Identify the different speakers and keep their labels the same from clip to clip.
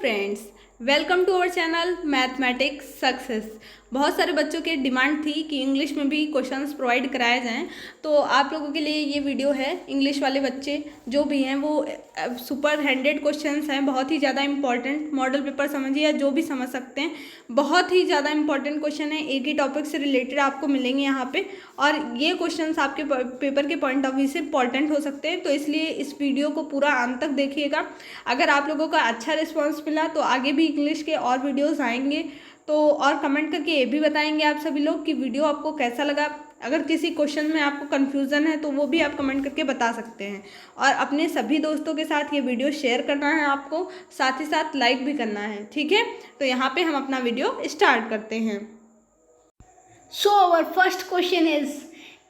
Speaker 1: Friends, welcome to our channel mathematics success. बहुत सारे बच्चों की डिमांड थी कि इंग्लिश में भी क्वेश्चंस प्रोवाइड कराए जाएं, तो आप लोगों के लिए ये वीडियो है। इंग्लिश वाले बच्चे जो भी हैं वो सुपर हैंडेड क्वेश्चंस हैं, बहुत ही ज़्यादा इंपॉर्टेंट। मॉडल पेपर समझिए या जो भी समझ सकते हैं, बहुत ही ज़्यादा इंपॉर्टेंट क्वेश्चन है। एक ही टॉपिक से रिलेटेड आपको मिलेंगे यहाँ पे, और ये क्वेश्चंस आपके पेपर के पॉइंट ऑफ व्यू से इंपॉर्टेंट हो सकते हैं। तो इसलिए इस वीडियो को पूरा अंत तक देखिएगा। अगर आप लोगों का अच्छा रिस्पॉन्स मिला तो आगे भी इंग्लिश के और वीडियोस आएंगे। तो और कमेंट करके ये भी बताएंगे आप सभी लोग कि वीडियो आपको कैसा लगा। अगर किसी क्वेश्चन में आपको कन्फ्यूज़न है तो वो भी आप कमेंट करके बता सकते हैं। और अपने सभी दोस्तों के साथ ये वीडियो शेयर करना है आपको, साथ ही साथ लाइक भी करना है, ठीक है। तो यहाँ पे हम अपना वीडियो स्टार्ट करते हैं।
Speaker 2: So our first question is,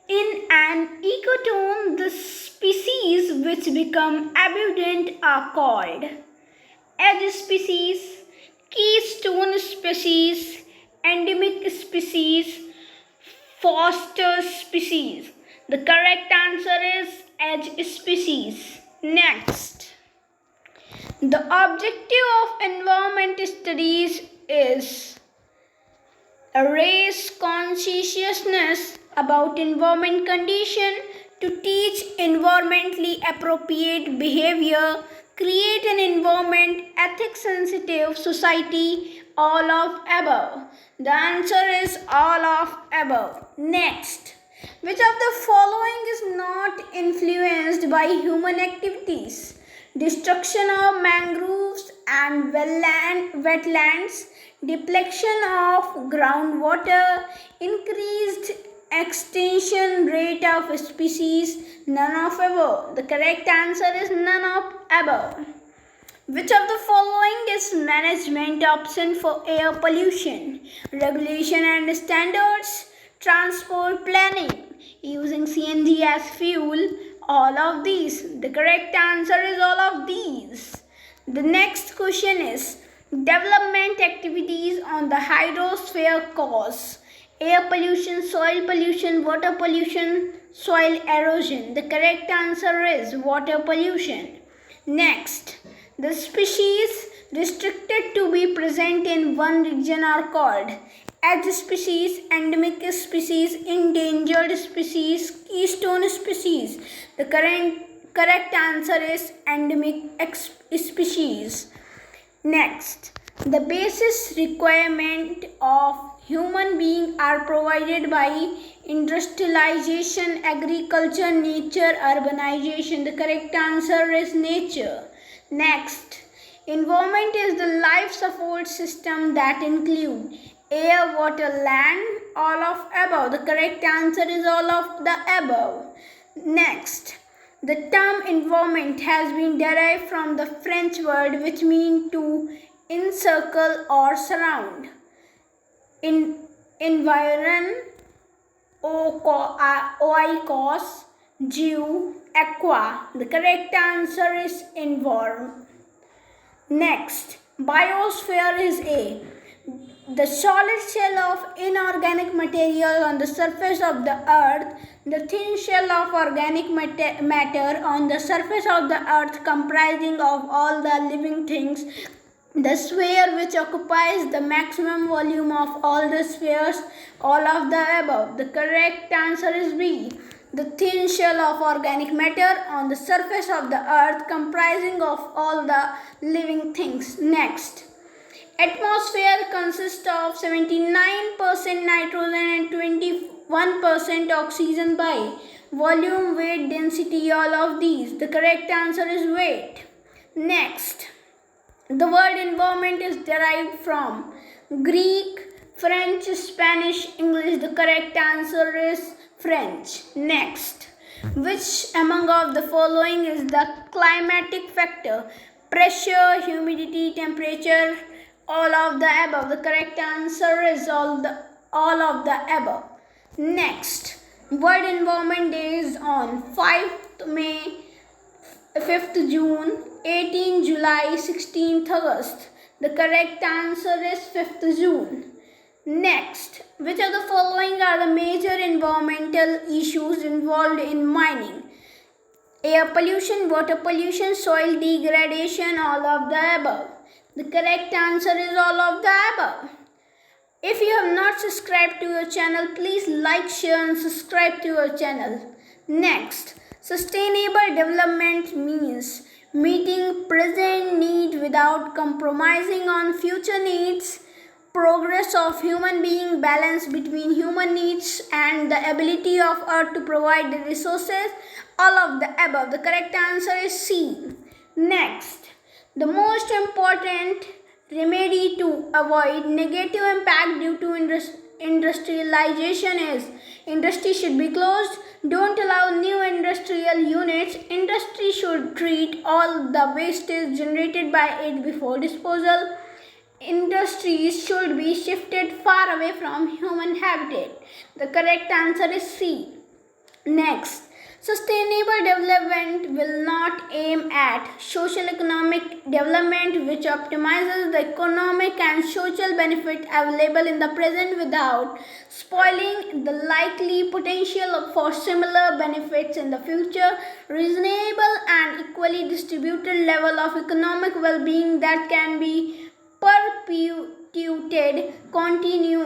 Speaker 2: in an ecotone, the species which become abundant are called edge species, keystone species, endemic species, foster species. The correct answer is edge species. Next, the objective of environment studies is raise consciousness about environment condition, to teach environmentally appropriate behavior, create an environment ethics sensitive society, all of above. The answer is all of above. Next, which of the following is not influenced by human activities? Destruction of mangroves and wetlands, depletion of groundwater, increased extinction rate of species, none of above. The correct answer is none of above. Which of the following is management option for air pollution? Regulation and standards, transport planning, using CNG as fuel, all of these. The correct answer is all of these. The next question is, development activities on the hydrosphere cause air pollution, soil pollution, water pollution, soil erosion. The correct answer is water pollution. Next, the species restricted to be present in one region are called edge species, endemic species, endangered species, keystone species. The correct answer is endemic species. Next, the basis requirement of human being are provided by industrialization, agriculture, nature, urbanization. The correct answer is nature. Next, environment is the life support system that include air, water, land, all of above. The correct answer is all of the above. Next, the term environment has been derived from the French word which means to encircle or surround. Environ, oikos, geo, aqua. The correct answer is environ. Next, biosphere is the solid shell of inorganic material on the surface of the earth, the thin shell of organic matter on the surface of the earth comprising of all the living things, the sphere which occupies the maximum volume of all the spheres, all of the above. The correct answer is B. The thin shell of organic matter on the surface of the earth comprising of all the living things. Next, atmosphere consists of 79% nitrogen and 21% oxygen by volume, weight, density, all of these. The correct answer is weight. Next, the word environment is derived from Greek, French, Spanish, English. The correct answer is French. Next, which among of the following is the climatic factor? Pressure, humidity, temperature, all of the above. The correct answer is all of the above. Next, World Environment Day is on 5th May, 5th June, 18th July, 16th August. The correct answer is 5th June. Next, which of the following are the major environmental issues involved in mining? Air pollution, water pollution, soil degradation, all of the above. The correct answer is all of the above. If you have not subscribed to your channel, please like, share and subscribe to your channel. Next, sustainable development means meeting present need without compromising on future needs. Progress of human being, balance between human needs and the ability of earth to provide the resources. All of the above. The correct answer is C. Next, the most important remedy to avoid negative impact due to industrialization is industry should be closed. Don't allow new industrial units. Industry should treat all the wastage generated by it before disposal. Industries should be shifted far away from human habitat. The correct answer is C. Next, sustainable development will not aim at social economic development which optimizes the economic and social benefit available in the present without spoiling the likely potential for similar benefits in the future. Reasonable and equally distributed level of economic well-being that can be perpetuated continually.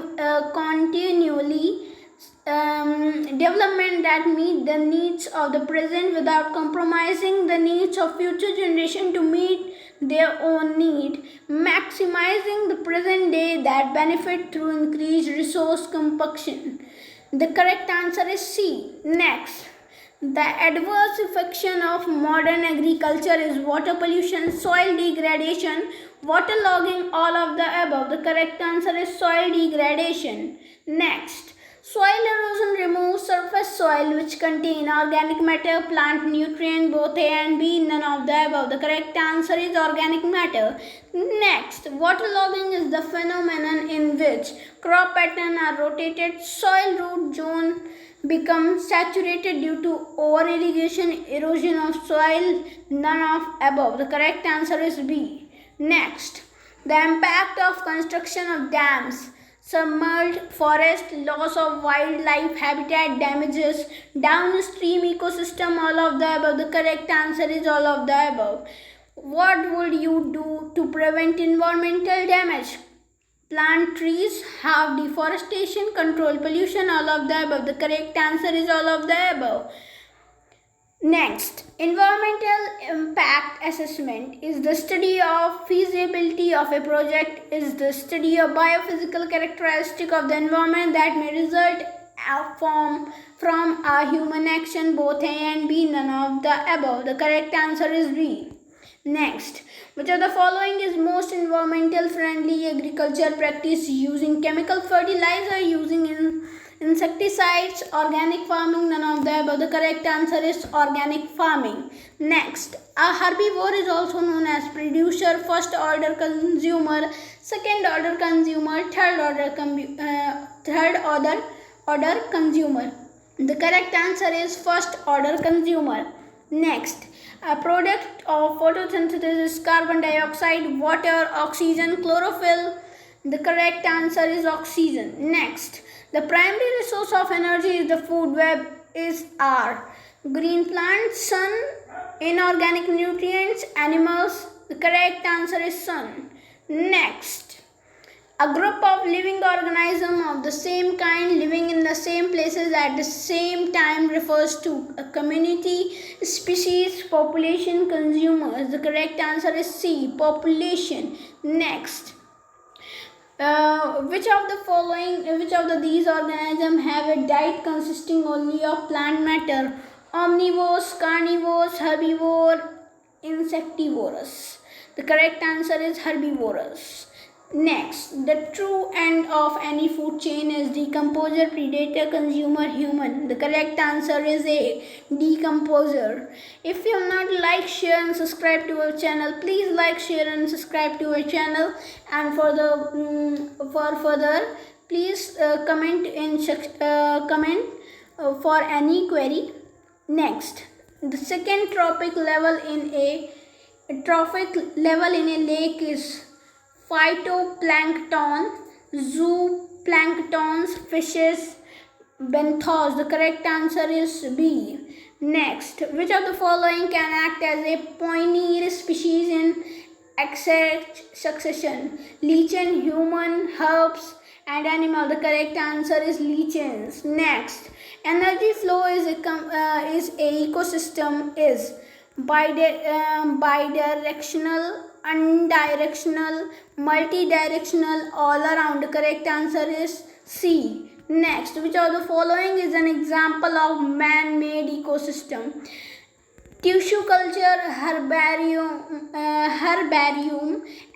Speaker 2: Development that meet the needs of the present without compromising the needs of future generation to meet their own need, maximizing the present day that benefit through increased resource consumption. The correct answer is C. Next, the adverse effects of modern agriculture is water pollution, soil degradation, waterlogging, all of the above. The correct answer is soil degradation. Next, soil erosion removes surface soil which contain organic matter, plant nutrient, both A and B, none of the above. The correct answer is organic matter. Next, waterlogging is the phenomenon in which crop patterns are rotated, soil root zone becomes saturated due to over irrigation, erosion of soil, none of above. The correct answer is B. Next, the impact of construction of dams, submerged forest, loss of wildlife habitat, damages downstream ecosystem, all of the above. The correct answer is all of the above. What would you do to prevent environmental damage? Plant trees, have deforestation, control pollution, all of the above. The correct answer is all of the above. Next, environmental impact assessment is the study of feasibility of a project, is the study of biophysical characteristic of the environment that may result from a human action, both A and B, none of the above. The correct answer is B. Next, which of the following is most environmental friendly agriculture practice? Using chemical fertilizer, using insecticides, organic farming, none of the above. The correct answer is organic farming. Next, a herbivore is also known as producer, first order consumer, second order consumer, third order consumer. The correct answer is first order consumer. Next, a product of photosynthesis is carbon dioxide, water, oxygen, chlorophyll. The correct answer is oxygen. Next, the primary resource of energy is the food web is R. Green plants, sun, inorganic nutrients, animals. The correct answer is sun. Next, a group of living organisms of the same kind living in the same places at the same time refers to a community, species, population, consumers. The correct answer is C, population. Next, which of these organisms have a diet consisting only of plant matter? Omnivores, carnivores, herbivore, insectivorous. The correct answer is herbivorous. Next, the true end of any food chain is decomposer, predator, consumer, human. The correct answer is A, decomposer. If you have not liked, share and subscribe to our channel, please like, share and subscribe to our channel. And for further, please comment for any query. Next, the second trophic level in a lake is phytoplankton, zooplanktons, fishes, benthos. The correct answer is B. Next, which of the following can act as a pioneer species in exact succession. Lichen, human, herbs, and animal. The correct answer is lichens. Next, energy flow is a ecosystem is bidirectional, unidirectional, multidirectional, all around. The correct answer is C. Next, which of the following is an example of man-made ecosystem? Tissue culture, herbarium,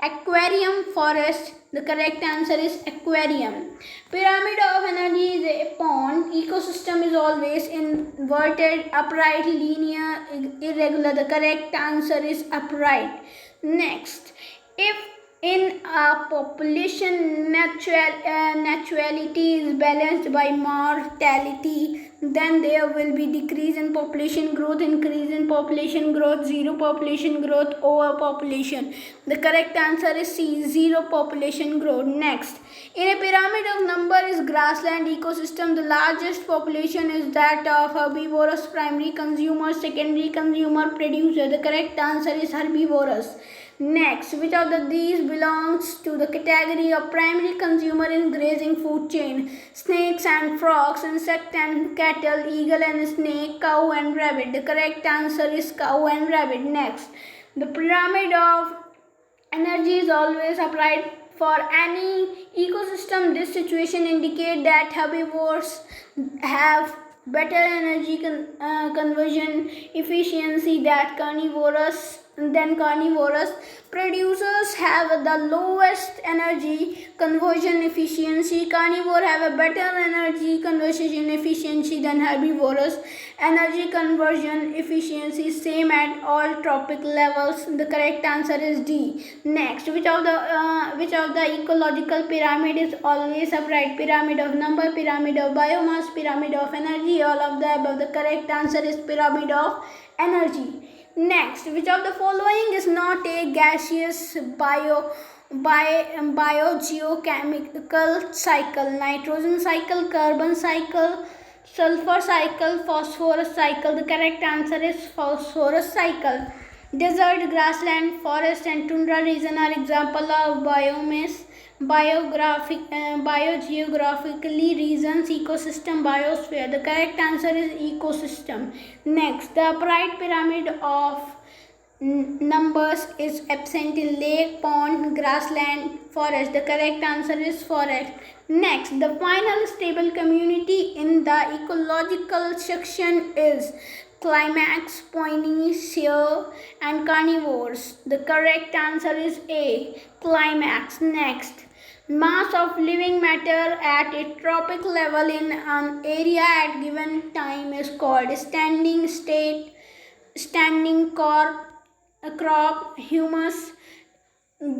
Speaker 2: aquarium, forest. The correct answer is aquarium. Pyramid of energy is a pond. Ecosystem is always inverted, upright, linear, irregular. The correct answer is upright. Next, if in a population naturality is balanced by mortality, then there will be decrease in population growth, increase in population growth, zero population growth, overpopulation. The correct answer is C, zero population growth. Next, in a pyramid of number is grassland ecosystem. The largest population is that of herbivorous, primary consumer, secondary consumer, producer. The correct answer is herbivorous. Next, which of these belongs to the category of primary consumer in grazing food chain? Snakes and frogs, insect and cattle, eagle and snake, cow and rabbit. The correct answer is cow and rabbit. Next, the pyramid of energy is always applied for any ecosystem. This situation indicates that herbivores have better energy conversion efficiency than carnivorous. Producers have the lowest energy conversion efficiency. Carnivore have a better energy conversion efficiency than herbivores. Energy conversion efficiency same at all tropic levels. The correct answer is D. Next, which of the ecological pyramid is always upright? Pyramid of number, pyramid of biomass, pyramid of energy, all of the above. The correct answer is pyramid of energy. Next, which of the following is not a gaseous biogeochemical cycle? Nitrogen cycle, carbon cycle, sulfur cycle, phosphorus cycle. The correct answer is phosphorus cycle. Desert, grassland, forest and tundra region are example of biomass. Biogeographically regions, ecosystem, biosphere. The correct answer is ecosystem. Next, the upright pyramid of numbers is absent in lake, pond, grassland, forest. The correct answer is forest. Next, the final stable community in the ecological section is climax, poineaceae and carnivores. The correct answer is A, climax. Next, mass of living matter at a tropic level in an area at given time is called standing state, standing crop, humus,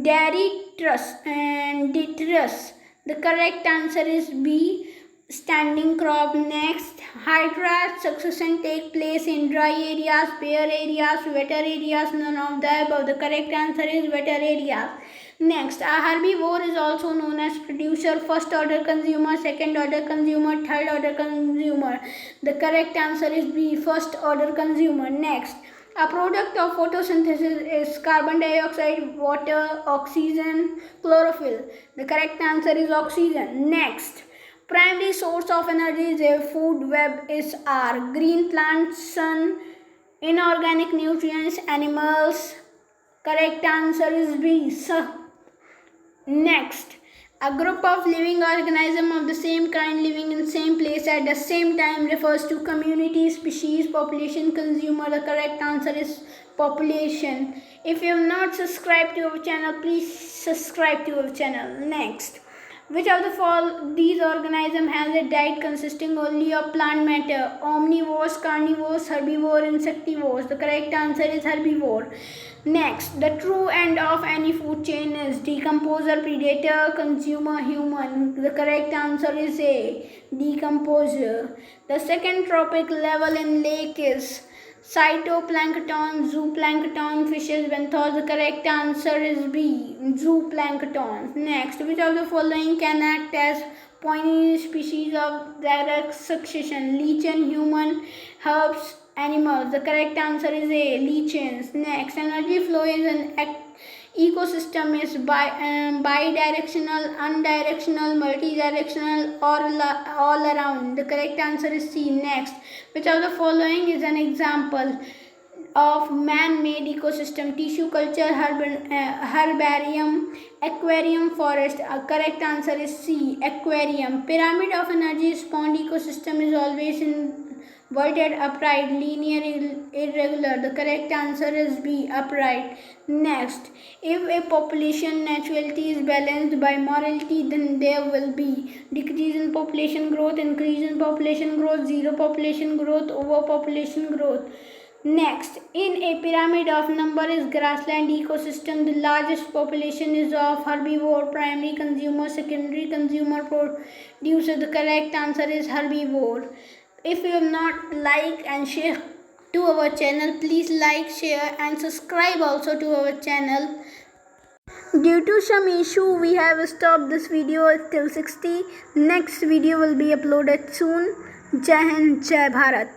Speaker 2: detritus and detritus. The correct answer is B, standing crop. Next, hydrat succession take place in dry areas, bare areas, wetter areas, none of the above. The correct answer is wetter areas. Next, a herbivore is also known as producer, first order consumer, second order consumer, third order consumer. The correct answer is B, first order consumer. Next, a product of photosynthesis is carbon dioxide, water, oxygen, chlorophyll. The correct answer is oxygen. Next, primary source of energy is a food web is R. Green plants, sun, inorganic nutrients, animals. Correct answer is B. Next, a group of living organisms of the same kind living in same place at the same time refers to community, species, population, consumer. The correct answer is population. If you have not subscribed to our channel, please subscribe to our channel. Next, which of these organisms has a diet consisting only of plant matter? Omnivores, carnivores, herbivores, insectivores. The correct answer is herbivore. Next, the true end of any food chain is decomposer, predator, consumer, human. The correct answer is A, decomposer. The second tropic level in lake is phytoplankton, zooplankton, fishes, benthos. The correct answer is B, zooplankton. Next, which of the following can act as poineous species of direct succession? Lichen, human, herbs, animals. The correct answer is A, lichens. Next, energy flow is an ecosystem is bidirectional, unidirectional, multidirectional, or all around? The correct answer is C. Next, which of the following is an example of man-made ecosystem? Tissue culture, herbarium, aquarium, forest. Correct answer is C. Aquarium. Pyramid of energy spawned ecosystem is always inverted, upright, linear, irregular. The correct answer is B. Upright. Next, if a population naturality is balanced by morality, then there will be decrease in population growth, increase in population growth, zero population growth, overpopulation growth. Next, in a pyramid of numbers grassland ecosystem, the largest population is of herbivore, primary consumer, secondary consumer, producer. The correct answer is herbivore. If you have not liked and share to our channel, please like, share and subscribe also to our channel. Due to some issue, we have stopped this video till 60. Next video will be uploaded soon. Jai Hind, Jai Bharat.